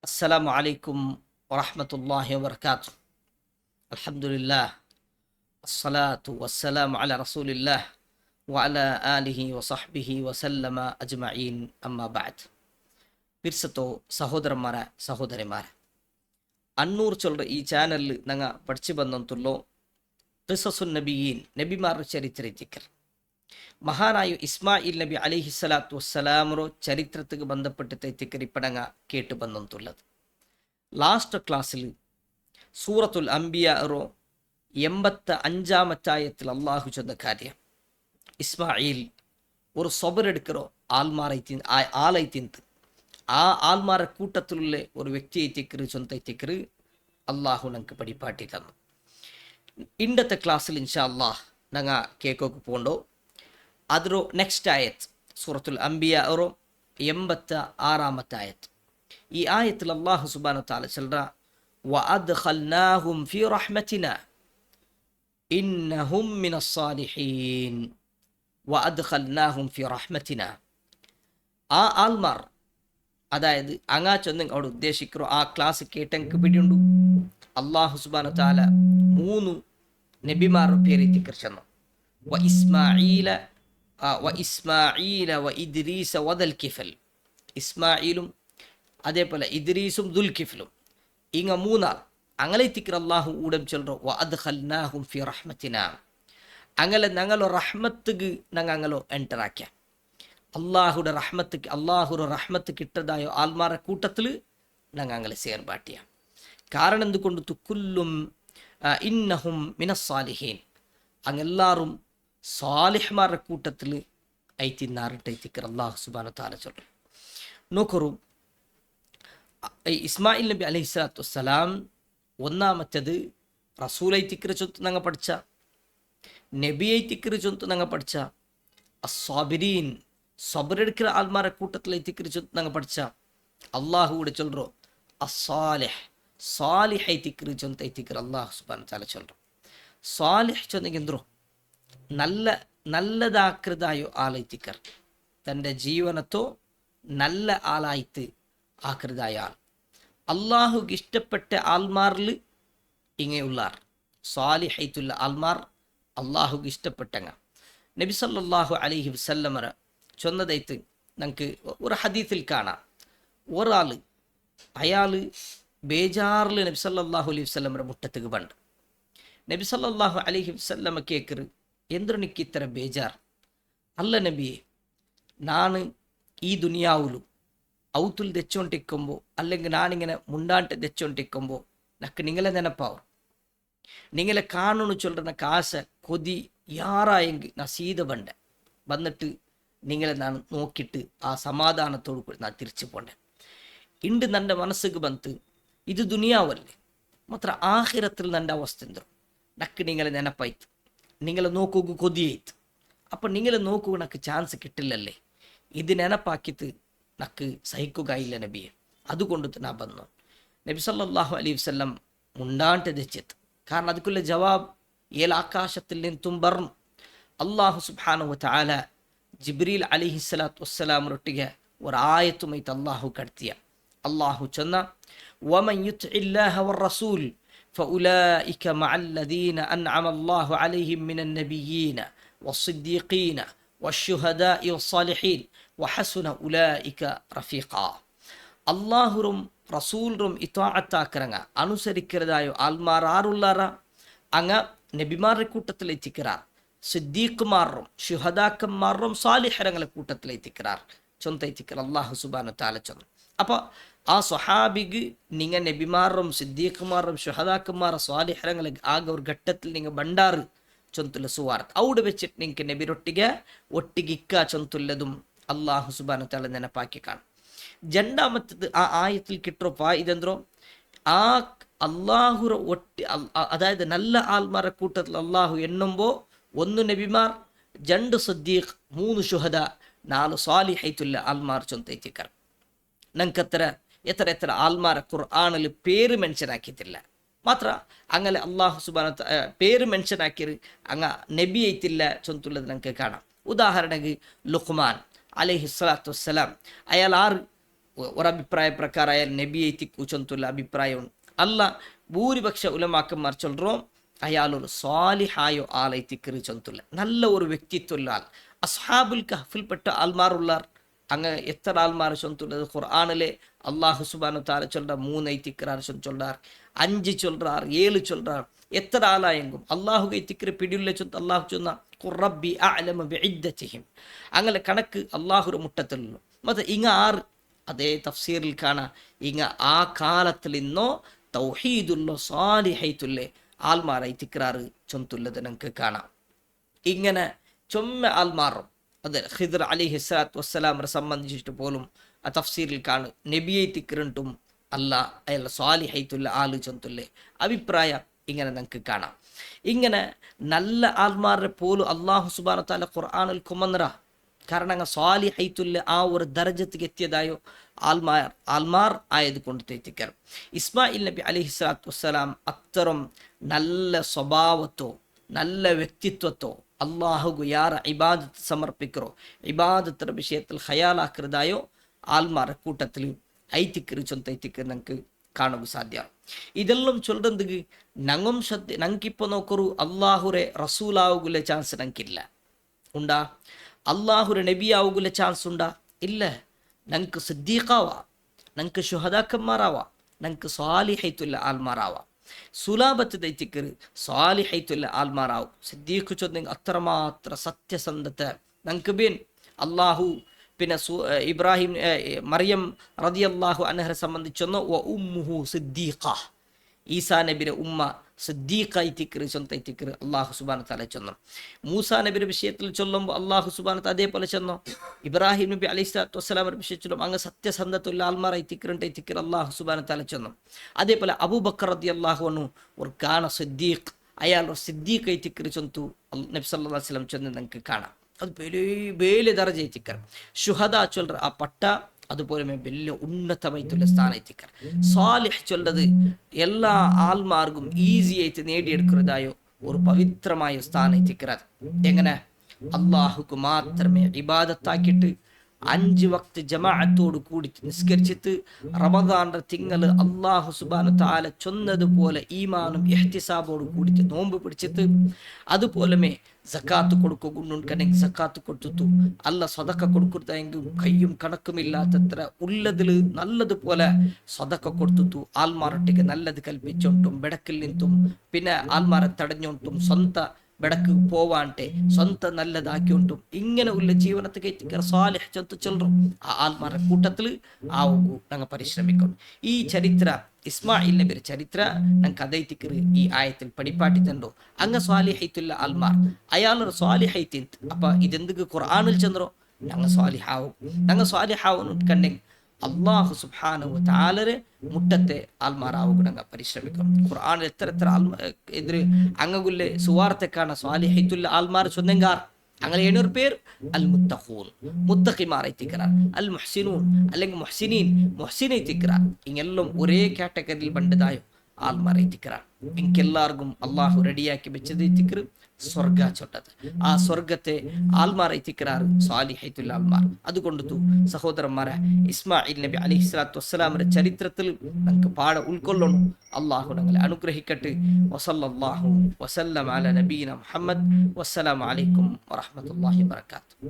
السلام عليكم ورحمة الله وبركاته. الحمد لله الصلاة والسلام على رسول الله وعلى آله وصحبه وسلم أجمعين أما بعد. பிர்சத்தோ சகோதரமார சகோதரிமார அன்னூர் சொல்கிற ಈ ಚಾನಲ್ ನಂಗೆ ಪಡಿಸಿ ಬಂದಂತುಲ್ಲೋ ಕಿಸಸುನ್ ನಬಿಯೀನ್ ನಬಿಮಾರ ಚರಿತ್ರೆ ತಿಕ್ಕರ್ மகானாயு இஸ்மாயில் நபி அலிஹி சலாத்து வசலாமரோ சரித்திரத்துக்கு பந்தப்பட்டு திக்கர் இப்போ நாங்கள் கேட்டு ಬಂದಂತುள்ளது. லாஸ்ட் கிளாஸில் சூரத்துல் அம்பியாரோ 85 அத்தியாயத்தில் அல்லாஹு சொன்ன காரியம் இஸ்மாயில் ஒரு சொபர் எடுக்கிறோ ஆளை திந்து ஆள்மார கூட்டத்தில் உள்ள ஒரு ವ್ಯಕ್ತಿயை திக்கிறு சொந்த திக்கிறு அல்லாஹு நமக்கு படிப்பாட்டி தந்தோம். இண்டத்த கிளாஸில் இன்ஷா அல்லாஹ் நாங்கள் கேட்கோக்கு போண்டோம். ಅದರ ನೆಕ್ಸ್ಟ್ ಆಯತ್ ಸೂರತುಲ್ ಅಂಬಿಯಾ ಅವರು 86 ಆಯತ್. ಈ ಆಯத்தில் ಅಲ್ಲಾಹು ಸುಬ್ಹಾನಹು ತಆಲಾ சொல்றா وَأَدْخَلْنَاهُمْ فِي رَحْمَتِنَا إِنَّهُمْ مِنَ الصَّالِحِينَ وَأَدْخَلْنَاهُمْ فِي رَحْمَتِنَا. ആ ആൾമാർ അതായത് അങ്ങാ ചൊന്ന് അവിടെ ഉദ്ദേശിக்கிறോ ആ ക്ലാസ് കേട്ടെങ്കിൽ പിടിയുണ്ടു. അല്ലാഹു സുബ്ഹാനഹു തആല 3 നബിമാരുടെ പേര് തിക്കർച്ചന്നു. ഇസ്മാഈല വ ഇദ്രീസ വദൽ കിഫൽ. ഇസ്മായിലും അതേപോലെ ഇദ്രീസും ദുൽകിഫലും ഇങ്ങ 3 ആൾ അങ്ങനെ തിക്കർ അല്ലാഹു ഊടം ചൊല്ലോ വഅദ്ഖൽനാഹും ഫി റഹ്മത്തിനാ. അങ്ങനെ ഞങ്ങളോ റഹ്മത്തുക്ക് ഞങ്ങളോ എൻ്റർ ആക്കിയ അള്ളാഹുടെ റഹ്മത്ത് കിട്ടതായോ ആൽമാരെ കൂട്ടത്തിൽ ഞങ്ങൾ സേർപാട്ടിയ. കാരണം എന്തുകൊണ്ട് കുല്ലും ഇന്നഹും മിനസ്സാലിഹീൻ അങ്ങെല്ലാവരും സാലിഹ്മാരുടെ കൂട്ടത്തിൽ ഐത്തിന്നാറിട്ടൈത്തിക്കർ അള്ളാഹു സുബ്ഹാനഹു തആല ചൊല്ലും. നോക്കൂ, ഇസ്മായിൽ നബി അലൈഹി സ്വലാത്തു വസ്സലാം ഒന്നാമത്തേത് റസൂലൈ തിക്കറ് ചൊത്ത് ഞങ്ങൾ പഠിച്ച, നബിயை തിക്കറ് ചൊത്ത് ഞങ്ങൾ പഠിച്ച, അസ്സാബിരീൻ സബറെടുக்கிற ആൾമാരെ കൂട്ടത്തിൽ തിക്കറ് ചൊത്ത് ഞങ്ങൾ പഠിച്ച, അള്ളാഹു കൂടെ ചൊല്ലോ സാലിഹൈ തിക്കറ് ചൊന്ത തിക്കറ് അള്ളാഹു സുബ്ഹാനഹു തആല ചൊല്ലും. സാലിഹ് ചൊന്നെಗೆಂದ್ರು നല്ലതാക്കൃതായോ ആളൈത്തിക്കർ തൻ്റെ ജീവനത്തോ നല്ല ആളായിട്ട് ആക്കൃതായ ആൾ. അള്ളാഹുക്ക് ഇഷ്ടപ്പെട്ട ആൾമാരിൽ ഇങ്ങനെയുള്ളാർ സാലിഹൈത്തുള്ള ആൾമാർ അള്ളാഹുക്ക് ഇഷ്ടപ്പെട്ടങ്ങ. നബി സല്ലല്ലാഹു അലൈഹി വസല്ലമ ചൊന്നതായിട്ട് നമുക്ക് ഒരു ഹദീസിൽ കാണാം. ഒരാൾ അയാൾ ബേജാറിൽ നബി സല്ലല്ലാഹു അലൈഹി വസല്ലമയുടെ മുറ്റത്തേക്ക് പണ്ട്. നബി സല്ലല്ലാഹു അലൈഹി വസല്ലമ കേക്കറ് എന്തിനിക്ക് ഇത്ര ബേജാർ? അല്ല നബിയെ, ನಾನು ഈ ദുനിയാവിലു ഔത്തുൽ തെച്ചോണ്ടിക്കുമ്പോൾ അല്ലെങ്കിൽ ഞാനിങ്ങനെ മുണ്ടാണ്ട് തെച്ചോണ്ടിക്കുമ്പോൾ നക്ക് നിങ്ങളെ നെനപ്പാവും. നിങ്ങളെ കാണുന്നു ചൊല്ലുന്ന കാശ കൊതി യാറായെങ്കിൽ ഞാൻ സീത വന്നിട്ട് നിങ്ങളെ ഞാൻ നോക്കിയിട്ട് ആ സമാധാനത്തോടു കൂടി ഞാൻ തിരിച്ചു പോണ്ടേ. ഇണ്ട് എൻ്റെ മനസ്സുക്ക് ಬಂತು ഇത് ദുനിയാവല്ലേ, മാത്ര ആഖിറത്തിൽ എൻ്റെ അവസ്ഥ എന്തോ നക്ക് നിങ്ങളെ നെനപ്പാಯ್ತು, നിങ്ങളെ നോക്കുക കൊതിയാಯ್ತು. അപ്പം നിങ്ങളെ നോക്കുക നക്ക് ചാൻസ് കിട്ടില്ലല്ലേ, ഇത് നെനപ്പാക്കിയിട്ട് നക്ക് സഹിക്കുകയില്ല നബിയെ. അതുകൊണ്ട് ഞാൻ വന്നു. നബി സല്ലല്ലാഹു അലൈഹി വസല്ലം മുണ്ടാണ്ട് തെച്ചെത്ത്. കാരണം ಅದಕ್ಕುള്ള ജവാബ് ആകാശത്തിൽ നിന്നും പറഞ്ഞു. അള്ളാഹു സുബ്ഹാനഹു തആല ജിബ്രീൽ അലൈഹി സ്വലാത്തു വസ്സലാമരൊಟ್ಟಿಗೆ ഒരു ആയത്തുമായിട്ട് അള്ളാഹു കടത്തിയ. അള്ളാഹു ചൊന്ന വമൻ യുത്ഇല്ലാഹ വറസൂൽ فأولئك مع الذين أنعم الله عليهم من النبيين والصديقين والشهداء والصالحين وحسن أولئك رفيقا. അള്ളാഹുറും റസൂലും ഇത്വാഅത്താക്കറങ്ങ അനുസരിக்கிறതായോ ആൾമാർ ആറുള്ളാറ അങ്ങ നബിമാരുടെ കൂട്ടത്തിൽ എത്തിക്கிறாർ, സിദ്ദീഖ്മാരും ശുഹദാക്കന്മാരും സാലിഹരങ്ങളെ കൂട്ടത്തിൽ എത്തിക്கிறாർ ചൊന്ത എത്തിക്കർ അള്ളാഹു സുബ്ഹാനഹു തആല ചൊന്നു. അപ്പോൾ ആ സ്വഹാബിക്ക് നിങ്ങൾ നബിമാരും സിദ്ദീഖ്മാരും ഷുഹദാക്കന്മാരും സ്വാലിഹരങ്ങളെ ആകെ ഒരു ഘട്ടത്തിൽ നിങ്ങൾ ബണ്ടാറ് ചൊന്തുള്ള സുവാർത്ത അവിടെ വെച്ചിട്ട് നിങ്ങൾക്ക് നബിരൊಟ್ಟಿಗೆ ഒട്ടിಗಿಕ್ಕ ചൊന്തുള്ളതും അള്ളാഹു സുബ്ഹാനഹു തആല ನೆನಪಾക്കി കാണും. രണ്ടാമത്തത് ആ ആയത്തിൽ കിട്ടോ ഇതെന്തോ ആ അള്ളാഹുര അതായത് നല്ല ആൾമാരുടെ കൂട്ടത്തിൽ അള്ളാഹു എണ്ണുമ്പോൾ 1 നബിമാർ, 2 സിദ്ദീഖ്, 3 ഷുഹദ, 4 സ്വാലിഹൈത്തുള്ള ആൾമാർ ചൊന്തൈത്തിക്കർ. ഞങ്ങൾക്കത്ര എത്ര ആൾമാരെ ഖുർആനിൽ പേര് മെൻഷൻ ആക്കിയിട്ടില്ല. മാത്ര അങ്ങനെ അള്ളാഹു സുബ്ഹാനഹു പേര് മെൻഷൻ ആക്കിയത് അങ്ങ നബി ആയിട്ടില്ല ചൊന്തുള്ളത് ഞങ്ങൾക്ക് കാണാം. ഉദാഹരണക്ക് ലുഖ്മാൻ അലൈഹി സ്വലാത്തു വസ്സലാം അയാൾ 6 ഒരഭിപ്രായ പ്രകാരം നബിയെ തിക്കു ചൊന്തുള്ള അഭിപ്രായം അല്ല. ഭൂരിപക്ഷ ഉലമാക്കന്മാർ ചൊല്ലുറോം അയാൾ ഒരു സ്വാലിഹായോ ആളെ തിക്കറി ചൊന്തുള്ള നല്ല ഒരു വ്യക്തിത്വമുള്ള ആൾ. അസ്ഹാബുൽ കഹ്ഫിൽപ്പെട്ട ആൾമാരുള്ളാർ. അങ്ങ് എത്ര ആൾമാർ ചൊന്തുള്ളത് ഖുർആനിലെ അള്ളാഹു സുബ്ഹാനഹു തആല ചൊല്ല 3 തിക്കറാർ ചൊല്ലാർ, 5 ചൊല്ലാർ, 7 ചൊല്ലാർ. എത്ര ആളായെങ്കും അള്ളാഹു തിക്കറി പിടിയുള്ള ചൊന്ത് അള്ളാഹു ചൊന്ന ഖുറബ്ബി അഅലമു ബിഇദ്ദതിഹിം. അങ്ങനെ കണക്ക് അള്ളാഹുര മുട്ടത്തിലുള്ളൂ. മത ഇങ്ങ ആറ് അതേ തഫ്സീറിൽ കാണാം. ഇങ്ങ ആ കാലത്തിൽ ഇന്നോ തൗഹീദുള്ള സാലിഹൈത്തുള്ള ആൽമാരായി തിക്രാറ് ചൊന്തുള്ളത് നമുക്ക് കാണാം. ഇങ്ങനെ ചൊമ്മ ആൽമാറും അത് ഖിദ്ർ അലൈഹിസ്സലാത്തു വസ്സലാമിനെ സംബന്ധിച്ചിട്ട് പോലും ആ തഫ്സീറിൽ കാണും നബിയെ തിക്രണ്ടും അല്ല അയാൾ സ്വാലിഹൈത്തുള്ള ആള് ചൊന്തുല്ലേ അഭിപ്രായം ഇങ്ങനെ നമുക്ക് കാണാം. ഇങ്ങനെ നല്ല ആൽമാരെ പോലും അള്ളാഹു സുബ്ഹാനഹു തആല ഖുർആനിൽ കുമന്നറ. കാരണം അങ്ങ് സ്വാലിഹൈത്തുള്ള ആ ഒരു ദർജത്തിക്ക് എത്തിയതായോ ആൽമാർ ആയത് കൊണ്ട് തെറ്റിക്കാറ്. ഇസ്മായിൽ നബി അലൈഹിസ്സലാത്തു വസ്സലാം അത്തരം നല്ല സ്വഭാവത്തോ നല്ല വ്യക്തിത്വത്തോ അള്ളാഹുഗു യാರ ഇബാദത്ത് സമർപ്പിക്കറോ ഇബാദത്തിന്റെ വിഷയത്തിൽ ഖയാലാക്കരുതായോ ആൽമാരെ കൂട്ടത്തിൽ ಐತಿಕ್ಕರು ಚೊಂತ ಐತಿಕ್ಕರು ನಂಗೆ ಕಾಣೋದು ಸಾಧ್ಯ. ಇದೆಲ್ಲಂ ಚೊಲ್ದಂದಿಗೆ ನಂಗಂ ಶ್ರದ್ಧೆ ನಂಗಿಪ್ಪ ನೋಕರು ಅಲ್ಲಾಹುರೆ ರಸೂಲಾವುಗುಲೆ ಚಾನ್ಸ್ ನಂಗಿಲ್ಲ ಉಂಡಾ, ಅಲ್ಲಾಹುರೆ ನಬಿ ಆವುಗುಲೆ ಚಾನ್ಸ್ ಉಂಡಾ ಇಲ್ಲ. ನಂಗೆ ಸಿದ್ದೀಕಾವ, ನಂಗೆ ಶುಹದಾಕಮ್ಮಾರಾವ, ನಂಗೆ ಸ್ವಾಲಿಹೈತುಲ್ಲ ಆಲ್ಮಾರಾವ. ಸುಲಾಭತ್ತದ ಐತಿಕ್ಕರು ಸ್ವಾಲಿಹೈತುಲ್ಲ ಆಲ್ಮಾರಾವು ಸಿದ್ದೀಕು ಚೊಂದಂಗೆ ಅತ್ರ ಮಾತ್ರ ಸತ್ಯಸಂಧತೆ ನಂಗೆ ಬೇನ್ അള്ളാഹു പിന്നെ ഇബ്രാഹിം മറിയം റളിയല്ലാഹു അൻഹയെ സംബന്ധിച്ചൊന്നു വ ഉമ്മുഹു സിദ്ദീഖ, ഈസാ നബിയുടെ ഉമ്മ സിദ്ദീഖ തിക്കറ് ചൊന്ന തിക്കറ് അള്ളാഹു സുബ്ഹാനഹു തആല ചൊന്നു. മൂസാ നബിയുടെ വിഷയത്തിൽ ചൊല്ലുമ്പോൾ അള്ളാഹു സുബ്ഹാനഹു തആല അതേപോലെ ചൊന്നു. ഇബ്രാഹിം നബി അലൈഹിസ്സലാത്തു വസ്സലാമിന്റെ വിഷയത്തിലും അങ്ങ് സത്യസന്ധത്തുള്ള ആൽമാറായി തിക്കറുണ്ട് തിക്കർ അള്ളാഹു സുബ്ഹാനഹു തആല ചൊന്നു. അതേപോലെ അബൂബക്കർ റളിയല്ലാഹു അൻഹു ഒരു കാന സിദ്ദീഖ്, അയാൾ സിദ്ദീഖ തിക്കറ് ചൊന്തു നബി സല്ലല്ലാഹു അലൈഹി വസല്ലം ചൊന്നു നമുക്ക് കാണാം. അത് വലിയ ദർജ എത്തിക്കർ. ഷുഹദ ചൊല്ലർ ആ പട്ട അതുപോലെ വലിയ ഉന്നതമായിട്ടുള്ള സ്ഥാനം എത്തിക്കർ. സാലിഹ് ചൊല്ലത് എല്ലാ ആൽമാർക്കും ഈസി ആയിട്ട് നേടിയെടുക്കുന്നതായോ ഒരു പവിത്രമായ സ്ഥാനം എത്തിക്കർ. എങ്ങനെ അള്ളാഹുക്ക് മാത്രമേ ഇബാദത്താക്കിയിട്ട് 5 വക്ത് ജമാഅത്തോട് കൂടി നിസ്കരിച്ചിട്ട് റമദാന്റെ തിങ്കൾ അള്ളാഹു സുബ്ഹാനഹു തആല ചൊന്നതുപോലെ ഈമാനും ഇഹ്തിസാബോട് കൂടി നോമ്പ് പിടിച്ചിട്ട് അതുപോലെ സക്കാത്ത് കൊടുക്കുന്നുണ്ടെങ്കിൽ സക്കാത്ത് കൊടുത്തു അല്ല സദക്ക കൊടുക്കുന്നതെങ്കിൽ കയ്യും കണക്കുമില്ലാത്തത്ര ഉള്ളതിൽ നല്ലതുപോലെ സദക്ക കൊടുത്തു ആൽമാരൊട്ടിക്ക് നല്ലത് കൽപ്പിച്ചോണ്ടും ബെടക്കിൽ നിന്നും പിന്നെ ആൽമാരെ തടഞ്ഞോണ്ടും സ്വന്തം ಬೆಳಕು പോവാണ്ടെ സ്വന്തം നല്ലതാക്കിയോണ്ടും ഇങ്ങനെ ഉള്ള ജീവനത്തെ എത്തിക്കാൻ സാലിഹ് ചൊന്ത ചൊല്ലും ആ ആൽമാരുടെ കൂട്ടത്തിൽ ആവുകൂ ഞങ്ങൾ പരിശ്രമിക്കണം. ഈ ചരിത്ര ഇസ്മായിൽ നബിയുടെ ചരിത്ര ഞങ്ങൾക്ക് അതൈത്തിക്കറ് ഈ ആയത്തിൽ പടിപ്പാട്ടിത്തുണ്ടോ. അങ്ങ് സ്വാലിഹൈത്തുള്ള ആൽമാർ അയാളൊരു സ്വാലിഹൈത്തി അപ്പൊ ഇതെന്തൊക്കെ ഖുർആനിൽ ചെന്നോ ഞങ്ങൾ സ്വാലിഹാവും. ഞങ്ങൾ സ്വാലിഹാവും കണ്ടെങ്കിൽ അള്ളാഹു സുബ്ഹാനഹു തആലരെ മുട്ടത്തെ ആൽമാറാവുക ഞങ്ങൾ പരിശ്രമിക്കണം. ഖുർആനിൽ എത്ര എതിര് അങ്ങുlle സുവാർത്തക്കാണ് സ്വാലിഹൈത്തുള്ള ആൽമാർ ചൊന്നെങ്കാർ അങ്ങനെ 700 പേർ അൽ മുത്തഖൂൻ മുത്തഖിമാറൈത്തിക്കറ, അൽ മുഹ്സിനൂൻ അല്ലെങ്കിൽ മുഹ്സിനീൻ മുഹ്സിനൈത്തിക്കറ. ഇങ്ങെല്ലാം ഒരേ കാറ്റഗറിയിൽ ബണ്ടതായോ ആൽമാറൈത്തിക്കറ. എനിക്കെല്ലാവർക്കും അള്ളാഹു റെഡിയാക്കി വെച്ചതൈത്തിക്കറ് സ്വർഗ ചൊട്ടത്. ആ സ്വർഗത്തെ ആൽമാറൈത്തിക്കറാറ് സ്വാലിഹൈത്തുൽ ആൽമാർ. അതുകൊണ്ടു സഹോദരന്മാരെ ഇസ്മായിൽ നബി അലൈഹിസ്സലാത്തു വസ്സലാമിന്റെ ചരിത്രത്തിൽ നമുക്ക് പാഠ ഉൾക്കൊള്ളണം. അള്ളാഹു ഞങ്ങളെ അനുഗ്രഹിക്കട്ടെ. വസല്ലല്ലാഹു വസല്ലം അലാ നബീന മുഹമ്മദ്. വസ്സലാമു അലൈക്കും വറഹ്മത്തുള്ളാഹി വബറകാതുഹു.